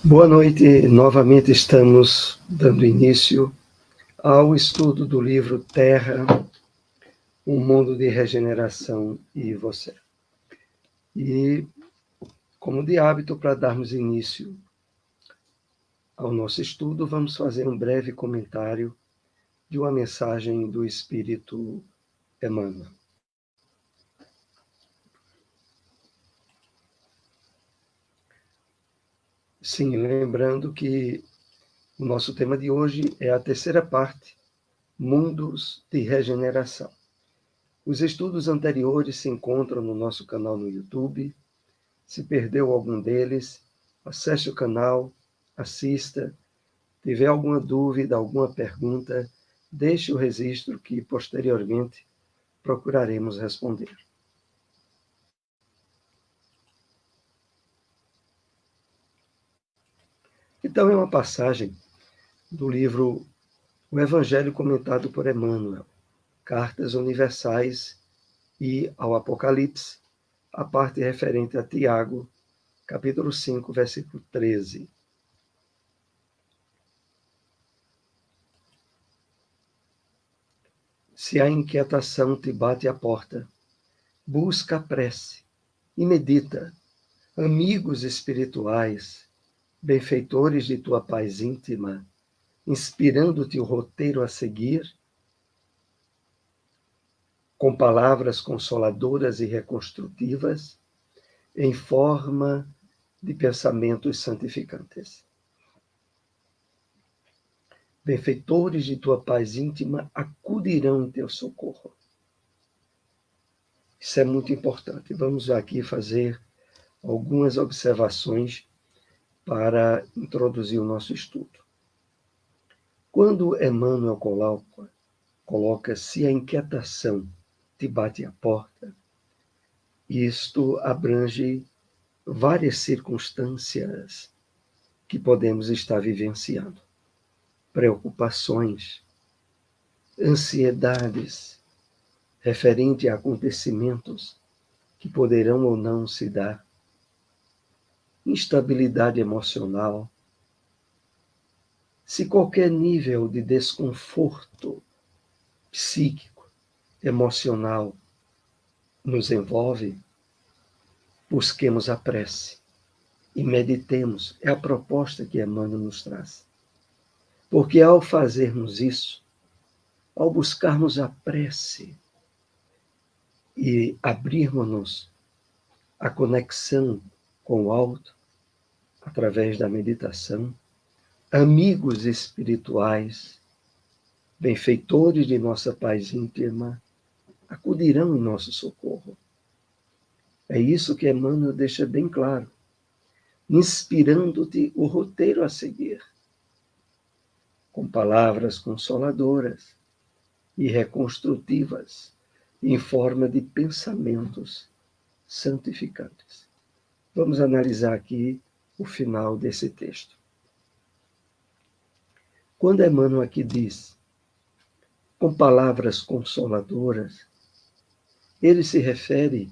Boa noite, novamente estamos dando início ao estudo do livro Terra, um mundo de regeneração e você. E, como de hábito, para darmos início ao nosso estudo, vamos fazer um breve comentário de uma mensagem do Espírito Emmanuel. Sim, lembrando que o nosso tema de hoje é a terceira parte, Mundos de Regeneração. Os estudos anteriores se encontram no nosso canal no YouTube. Se perdeu algum deles, acesse o canal, assista. Tiver alguma dúvida, alguma pergunta, deixe o registro que posteriormente procuraremos responder. Então, é uma passagem do livro O Evangelho comentado por Emmanuel, Cartas Universais e ao Apocalipse, a parte referente a Tiago, capítulo 5, versículo 13. Se a inquietação te bate à porta, busca a prece e medita. Amigos espirituais, benfeitores de tua paz íntima, inspirando-te o roteiro a seguir, com palavras consoladoras e reconstrutivas, em forma de pensamentos santificantes. Benfeitores de tua paz íntima acudirão em teu socorro. Isso é muito importante. Vamos aqui fazer algumas observações para introduzir o nosso estudo. Quando Emmanuel coloca se a inquietação te bate à porta, isto abrange várias circunstâncias que podemos estar vivenciando. Preocupações, ansiedades referente a acontecimentos que poderão ou não se dar, instabilidade emocional, se qualquer nível de desconforto psíquico, emocional nos envolve, busquemos a prece e meditemos. É a proposta que Emmanuel nos traz. Porque ao fazermos isso, ao buscarmos a prece e abrirmos-nos à conexão com o alto, através da meditação, amigos espirituais, benfeitores de nossa paz íntima, acudirão em nosso socorro. É isso que Emmanuel deixa bem claro, inspirando-te o roteiro a seguir, com palavras consoladoras e reconstrutivas, em forma de pensamentos santificantes. Vamos analisar aqui o final desse texto. Quando Emmanuel aqui diz, com palavras consoladoras, ele se refere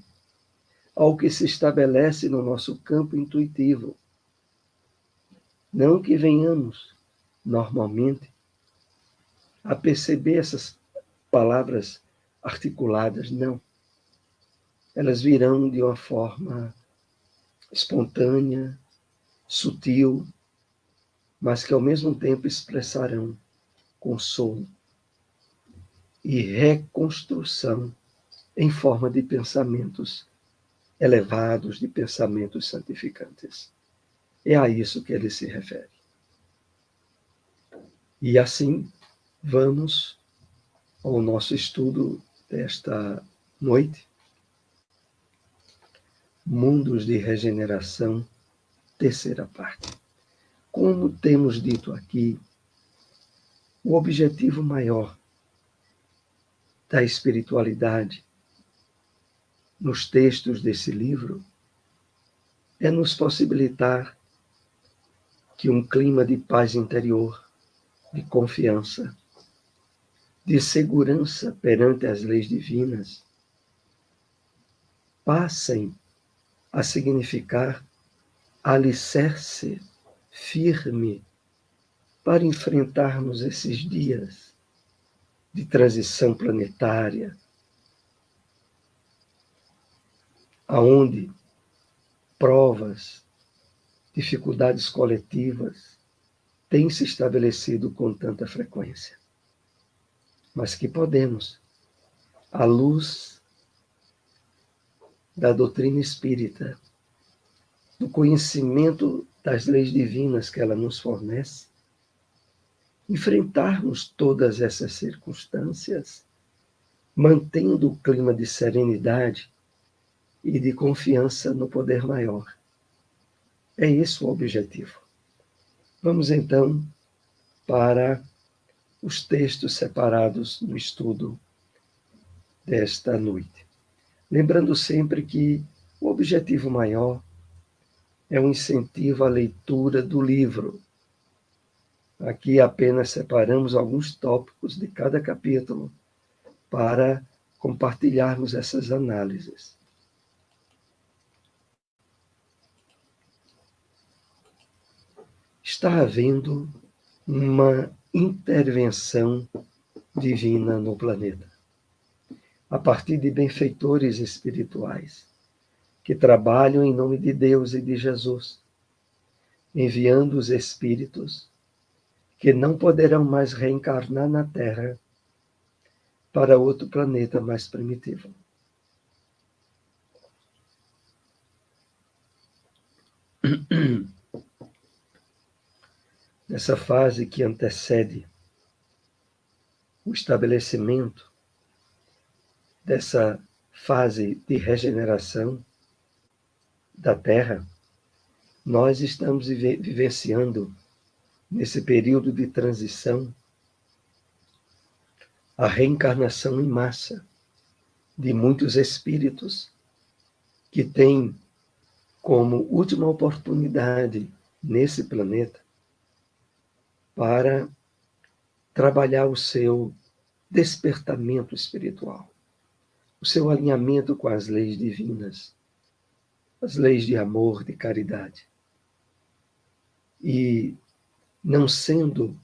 ao que se estabelece no nosso campo intuitivo. Não que venhamos, normalmente, a perceber essas palavras articuladas, não. Elas virão de uma forma espontânea, sutil, mas que ao mesmo tempo expressarão consolo e reconstrução em forma de pensamentos elevados, de pensamentos santificantes. É a isso que ele se refere. E assim, vamos ao nosso estudo desta noite. Mundos de Regeneração, terceira parte. Como temos dito aqui, o objetivo maior da espiritualidade nos textos desse livro é nos possibilitar que um clima de paz interior, de confiança, de segurança perante as leis divinas, passem a significar alicerce firme para enfrentarmos esses dias de transição planetária, aonde provas, dificuldades coletivas têm se estabelecido com tanta frequência, mas que podemos, à luz da doutrina espírita, do conhecimento das leis divinas que ela nos fornece, enfrentarmos todas essas circunstâncias, mantendo o clima de serenidade e de confiança no poder maior. É esse o objetivo. Vamos então para os textos separados no estudo desta noite. Lembrando sempre que o objetivo maior é um incentivo à leitura do livro. Aqui apenas separamos alguns tópicos de cada capítulo para compartilharmos essas análises. Está havendo uma intervenção divina no planeta, a partir de benfeitores espirituais, que trabalham em nome de Deus e de Jesus, enviando os espíritos que não poderão mais reencarnar na Terra para outro planeta mais primitivo. Nessa fase que antecede o estabelecimento dessa fase de regeneração da Terra, nós estamos vivenciando, nesse período de transição, a reencarnação em massa de muitos espíritos que têm como última oportunidade nesse planeta para trabalhar o seu despertamento espiritual, o seu alinhamento com as leis divinas, as leis de amor, de caridade. E não sendo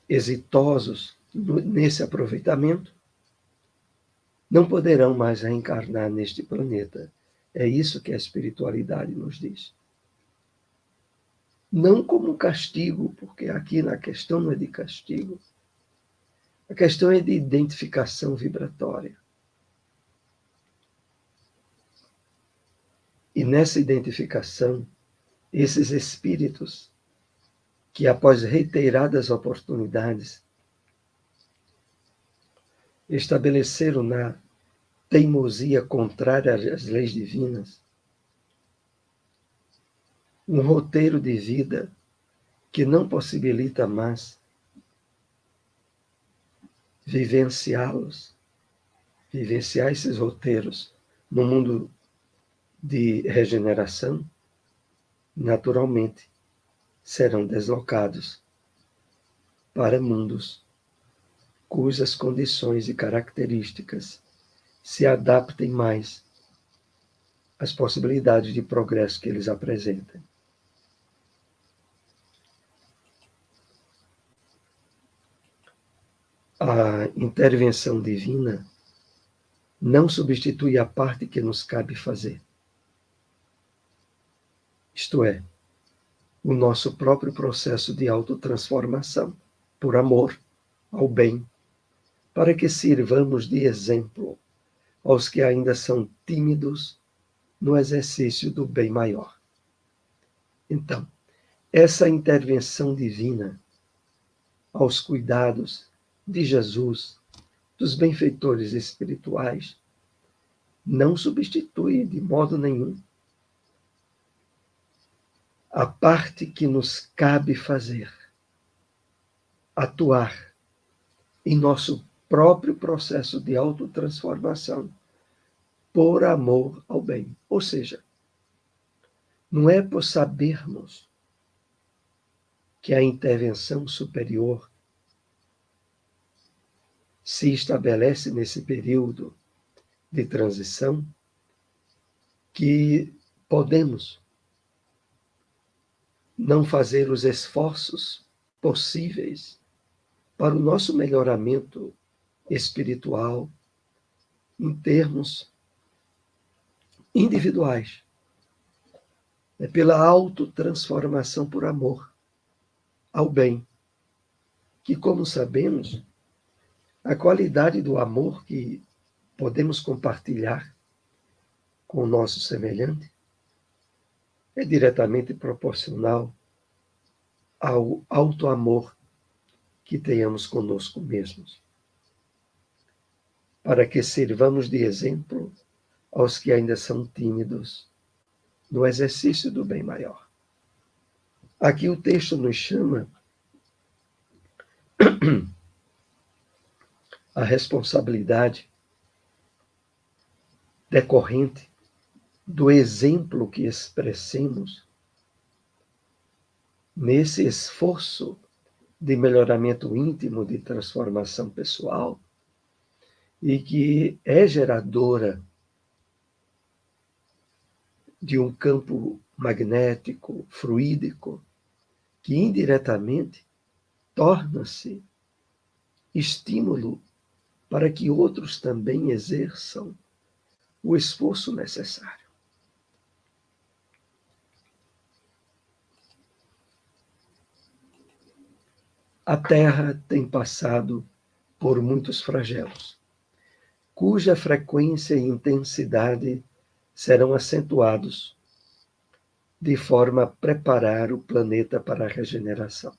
exitosos nesse aproveitamento, não poderão mais reencarnar neste planeta. É isso que a espiritualidade nos diz. Não como castigo, porque aqui na questão não é de castigo. A questão é de identificação vibratória. E nessa identificação, esses espíritos que, após reiteradas oportunidades, estabeleceram na teimosia contrária às leis divinas um roteiro de vida que não possibilita mais vivenciar esses roteiros no mundo de regeneração, naturalmente serão deslocados para mundos cujas condições e características se adaptem mais às possibilidades de progresso que eles apresentam. A intervenção divina não substitui a parte que nos cabe fazer. Isto é, o nosso próprio processo de autotransformação, por amor ao bem, para que sirvamos de exemplo aos que ainda são tímidos no exercício do bem maior. Então, essa intervenção divina aos cuidados de Jesus, dos benfeitores espirituais, não substitui de modo nenhum a parte que nos cabe fazer, atuar em nosso próprio processo de autotransformação por amor ao bem. Ou seja, não é por sabermos que a intervenção superior se estabelece nesse período de transição que podemos não fazer os esforços possíveis para o nosso melhoramento espiritual em termos individuais, pela autotransformação por amor ao bem, que, como sabemos, a qualidade do amor que podemos compartilhar com o nosso semelhante é diretamente proporcional ao alto amor que tenhamos conosco mesmos, para que sirvamos de exemplo aos que ainda são tímidos no exercício do bem maior. Aqui o texto nos chama a responsabilidade decorrente do exemplo que expressemos nesse esforço de melhoramento íntimo, de transformação pessoal, e que é geradora de um campo magnético, fluídico, que indiretamente torna-se estímulo para que outros também exerçam o esforço necessário. A Terra tem passado por muitos flagelos, cuja frequência e intensidade serão acentuados, de forma a preparar o planeta para a regeneração.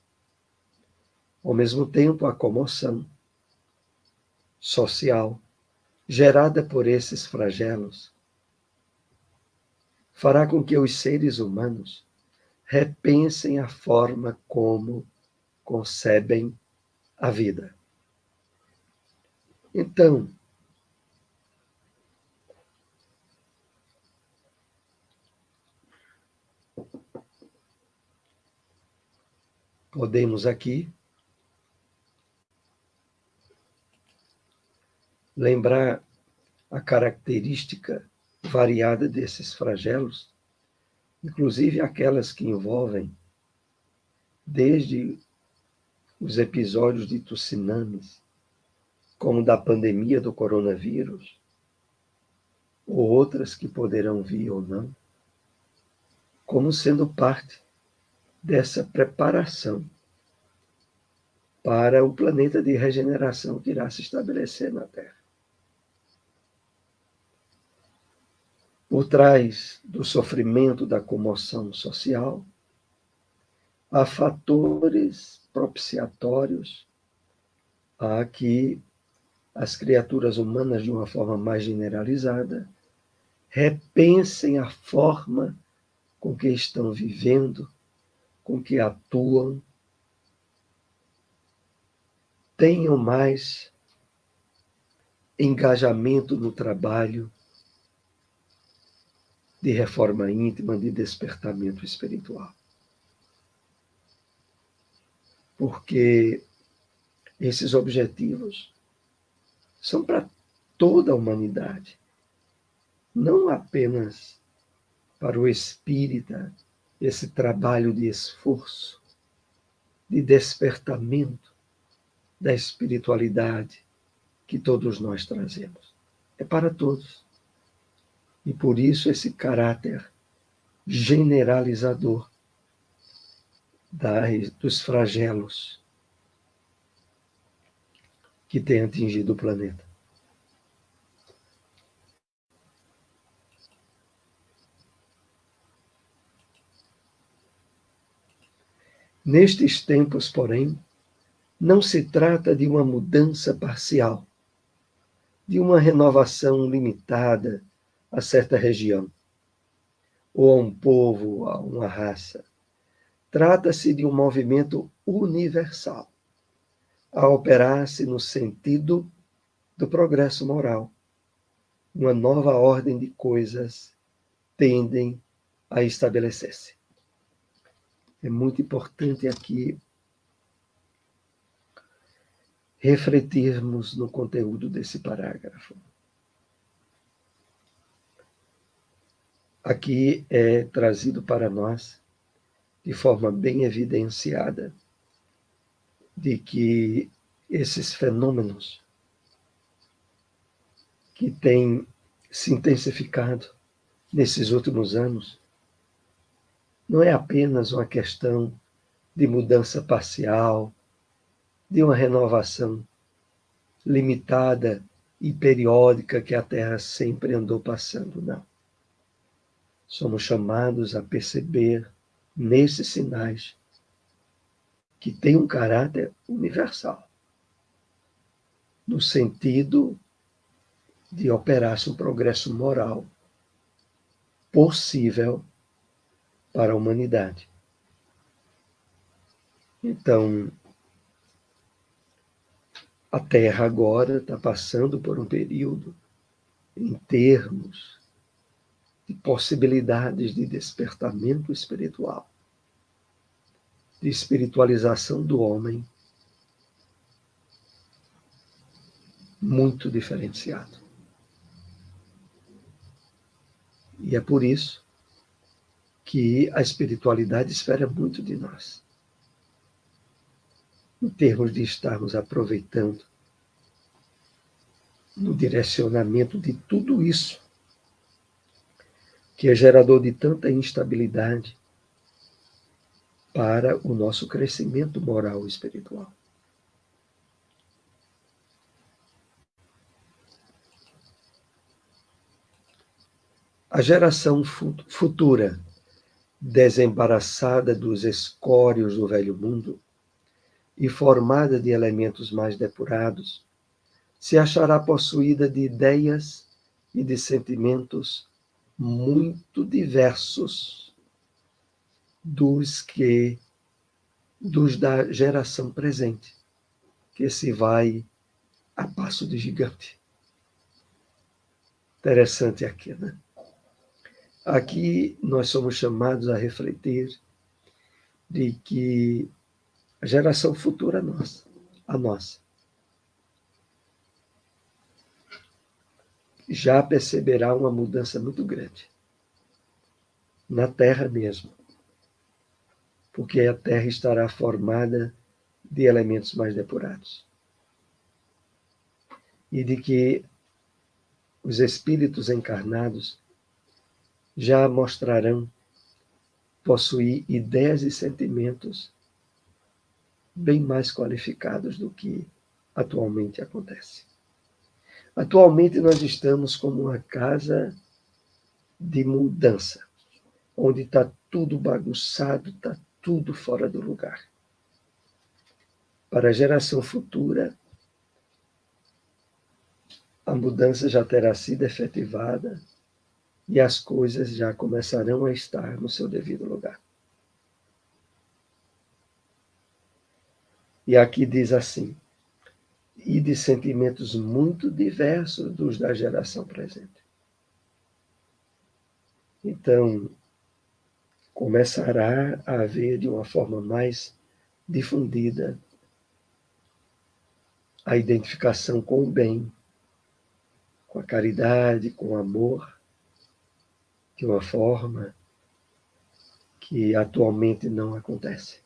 Ao mesmo tempo, a comoção social gerada por esses flagelos fará com que os seres humanos repensem a forma como concebem a vida. Então, podemos aqui lembrar a característica variada desses flagelos, inclusive aquelas que envolvem desde os episódios de tsunamis, como da pandemia do coronavírus, ou outras que poderão vir ou não, como sendo parte dessa preparação para o planeta de regeneração que irá se estabelecer na Terra. Por trás do sofrimento da comoção social, há fatores propiciatórios a que as criaturas humanas, de uma forma mais generalizada, repensem a forma com que estão vivendo, com que atuam, tenham mais engajamento no trabalho de reforma íntima, de despertamento espiritual. Porque esses objetivos são para toda a humanidade, não apenas para o espírita, esse trabalho de esforço, de despertamento da espiritualidade que todos nós trazemos. É para todos. E por isso esse caráter generalizador dos flagelos que tem atingido o planeta. Nestes tempos, porém, não se trata de uma mudança parcial, de uma renovação limitada a certa região, ou a um povo, a uma raça. Trata-se de um movimento universal, a operar-se no sentido do progresso moral. Uma nova ordem de coisas tendem a estabelecer-se. É muito importante aqui refletirmos no conteúdo desse parágrafo. Aqui é trazido para nós de forma bem evidenciada de que esses fenômenos que têm se intensificado nesses últimos anos não é apenas uma questão de mudança parcial, de uma renovação limitada e periódica que a Terra sempre andou passando, não. Somos chamados a perceber nesses sinais que tem um caráter universal, no sentido de operar-se um progresso moral possível para a humanidade. Então, a Terra agora está passando por um período, em termos de possibilidades de despertamento espiritual, de espiritualização do homem, muito diferenciado. E é por isso que a espiritualidade espera muito de nós, em termos de estarmos aproveitando no direcionamento de tudo isso, que é gerador de tanta instabilidade para o nosso crescimento moral e espiritual. A geração futura, desembaraçada dos escórios do velho mundo e formada de elementos mais depurados, se achará possuída de ideias e de sentimentos muito diversos dos da geração presente, que se vai a passo de gigante. Interessante aqui, né? Aqui nós somos chamados a refletir de que a geração futura a nossa, já perceberá uma mudança muito grande na Terra mesmo, porque a Terra estará formada de elementos mais depurados. E de que os espíritos encarnados já mostrarão possuir ideias e sentimentos bem mais qualificados do que atualmente acontece. Atualmente nós estamos como uma casa de mudança, onde está tudo bagunçado, está tudo fora do lugar. Para a geração futura, a mudança já terá sido efetivada e as coisas já começarão a estar no seu devido lugar. E aqui diz assim: e de sentimentos muito diversos dos da geração presente. Então, começará a haver de uma forma mais difundida a identificação com o bem, com a caridade, com o amor, de uma forma que atualmente não acontece.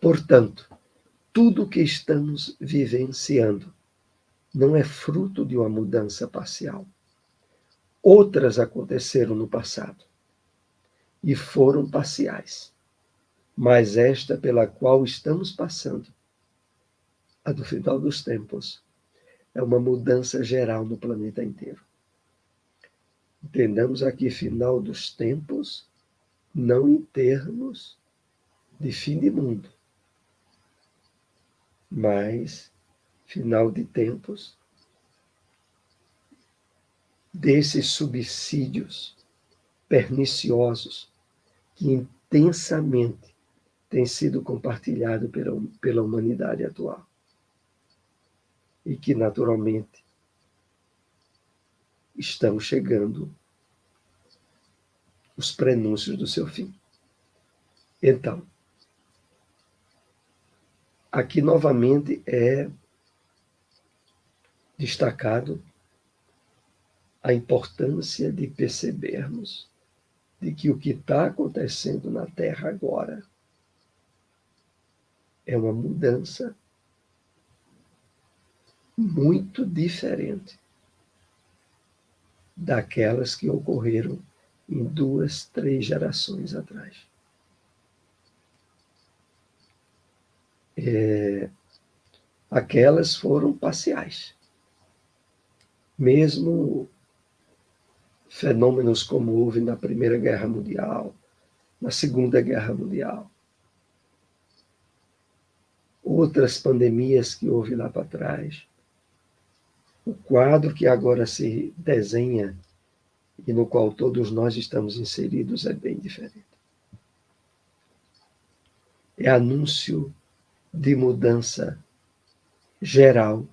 Portanto, tudo o que estamos vivenciando não é fruto de uma mudança parcial. Outras aconteceram no passado e foram parciais, mas esta pela qual estamos passando, a do final dos tempos, é uma mudança geral no planeta inteiro. Entendamos aqui final dos tempos, não em termos de fim de mundo, mas final de tempos desses subsídios perniciosos que intensamente têm sido compartilhados pela humanidade atual e que naturalmente estão chegando os prenúncios do seu fim. Então, aqui novamente é destacado a importância de percebermos de que o que está acontecendo na Terra agora é uma mudança muito diferente daquelas que ocorreram em 2, 3 gerações atrás. Aquelas foram parciais. Mesmo fenômenos como houve na Primeira Guerra Mundial, na Segunda Guerra Mundial, outras pandemias que houve lá para trás, o quadro que agora se desenha e no qual todos nós estamos inseridos é bem diferente. É anúncio de mudança geral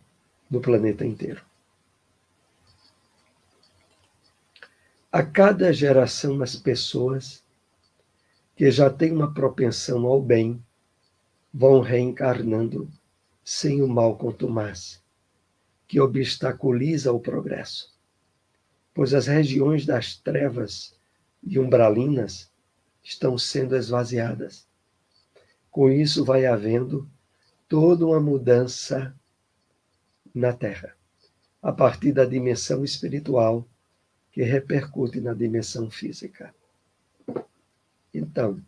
no planeta inteiro. A cada geração, as pessoas que já têm uma propensão ao bem vão reencarnando sem o mal contumaz, que obstaculiza o progresso, pois as regiões das trevas e umbralinas estão sendo esvaziadas. Com isso, vai havendo toda uma mudança na Terra, a partir da dimensão espiritual que repercute na dimensão física. Então,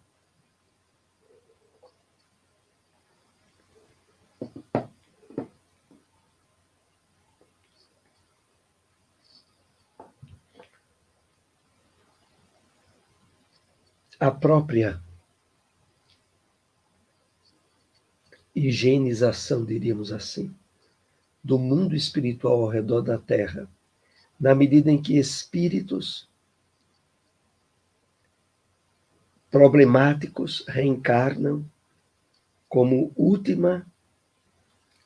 a própria higienização, diríamos assim, do mundo espiritual ao redor da Terra, na medida em que espíritos problemáticos reencarnam como última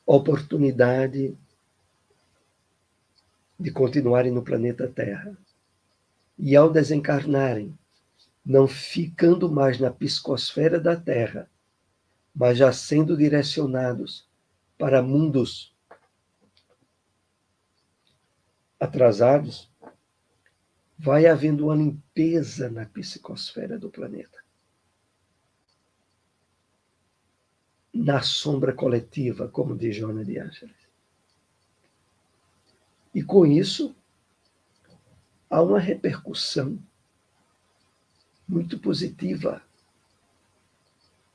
oportunidade de continuarem no planeta Terra. E ao desencarnarem, não ficando mais na psicosfera da Terra, mas já sendo direcionados para mundos atrasados, vai havendo uma limpeza na psicosfera do planeta. Na sombra coletiva, como diz Joana de Ângeles. E com isso, há uma repercussão muito positiva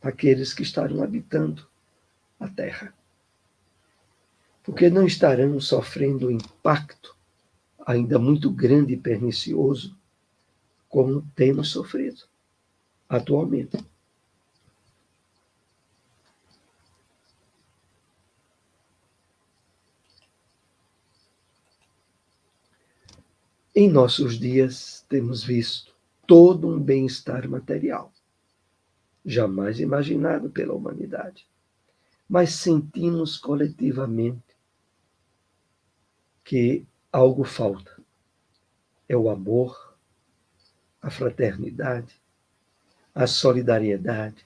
àqueles que estarão habitando a Terra. Porque não estarão sofrendo o impacto ainda muito grande e pernicioso como temos sofrido atualmente. Em nossos dias, temos visto todo um bem-estar material, jamais imaginado pela humanidade, mas sentimos coletivamente que algo falta. É o amor, a fraternidade, a solidariedade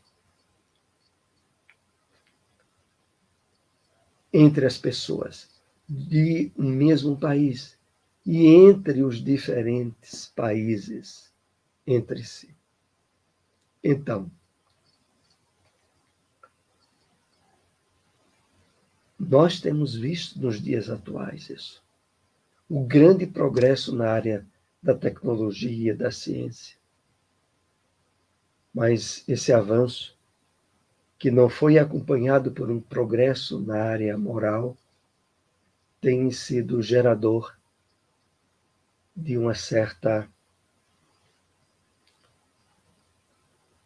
entre as pessoas de um mesmo país e entre os diferentes países entre si. Então, nós temos visto nos dias atuais isso. O grande progresso na área da tecnologia, da ciência. Mas esse avanço, que não foi acompanhado por um progresso na área moral, tem sido gerador de uma certa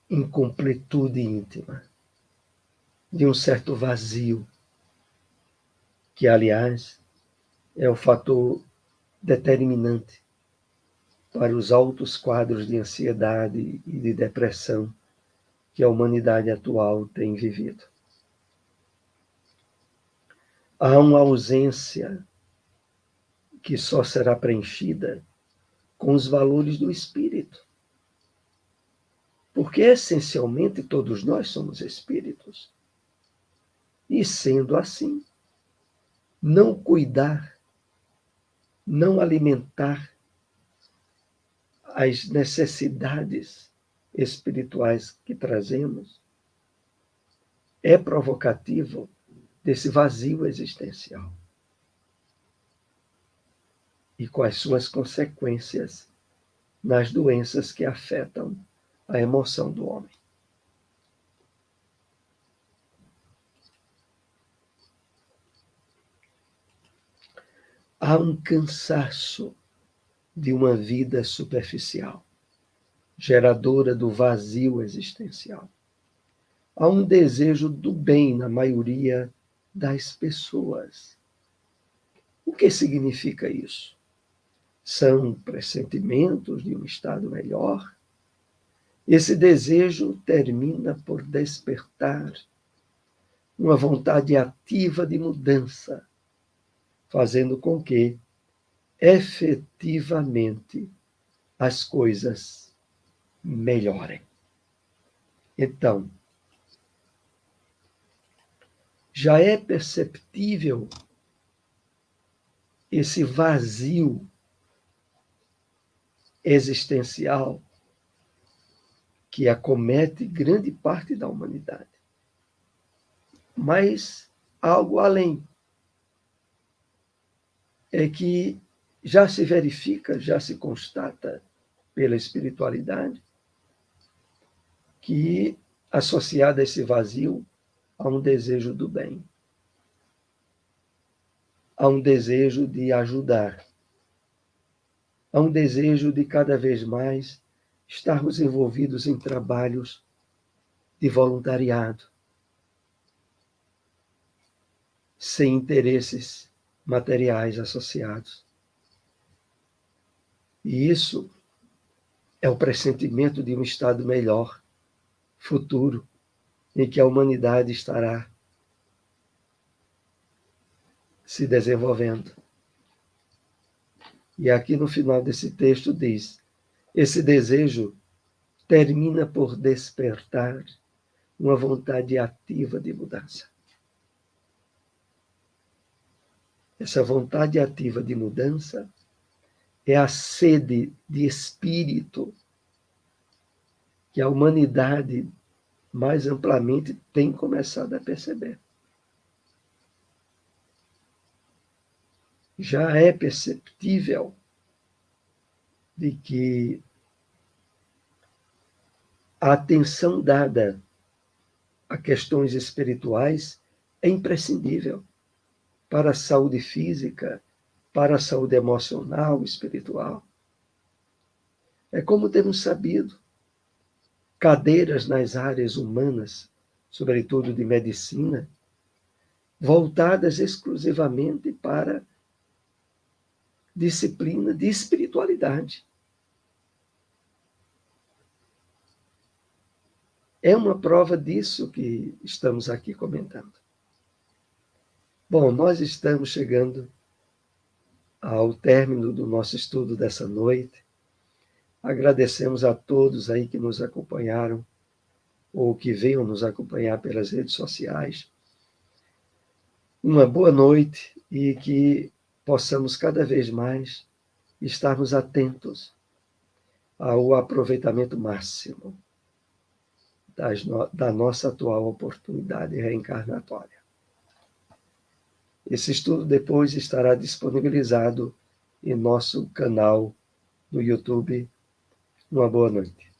incompletude íntima, de um certo vazio, que, aliás, é o fator determinante para os altos quadros de ansiedade e de depressão que a humanidade atual tem vivido. Há uma ausência que só será preenchida com os valores do espírito. Porque, essencialmente, todos nós somos espíritos. E, sendo assim, não cuidar, não alimentar as necessidades espirituais que trazemos é provocativo desse vazio existencial e quais suas consequências nas doenças que afetam a emoção do homem. Há um cansaço de uma vida superficial, geradora do vazio existencial. Há um desejo do bem na maioria das pessoas. O que significa isso? São pressentimentos de um estado melhor? Esse desejo termina por despertar uma vontade ativa de mudança, fazendo com que, efetivamente, as coisas melhorem. Então, já é perceptível esse vazio existencial que acomete grande parte da humanidade. Mas algo além é que já se verifica, já se constata pela espiritualidade que, associado a esse vazio, há um desejo do bem, há um desejo de ajudar, há um desejo de cada vez mais estarmos envolvidos em trabalhos de voluntariado, sem interesses materiais associados. E isso é o pressentimento de um estado melhor, futuro, em que a humanidade estará se desenvolvendo. E aqui no final desse texto diz: esse desejo termina por despertar uma vontade ativa de mudança. Essa vontade ativa de mudança é a sede de espírito que a humanidade mais amplamente tem começado a perceber. Já é perceptível de que a atenção dada a questões espirituais é imprescindível para a saúde física, para a saúde emocional, espiritual. É como temos sabido, cadeiras nas áreas humanas, sobretudo de medicina, voltadas exclusivamente para disciplina de espiritualidade. É uma prova disso que estamos aqui comentando. Bom, nós estamos chegando ao término do nosso estudo dessa noite. Agradecemos a todos aí que nos acompanharam ou que venham nos acompanhar pelas redes sociais. Uma boa noite e que possamos cada vez mais estarmos atentos ao aproveitamento máximo da nossa atual oportunidade reencarnatória. Esse estudo depois estará disponibilizado em nosso canal no YouTube. Uma boa noite.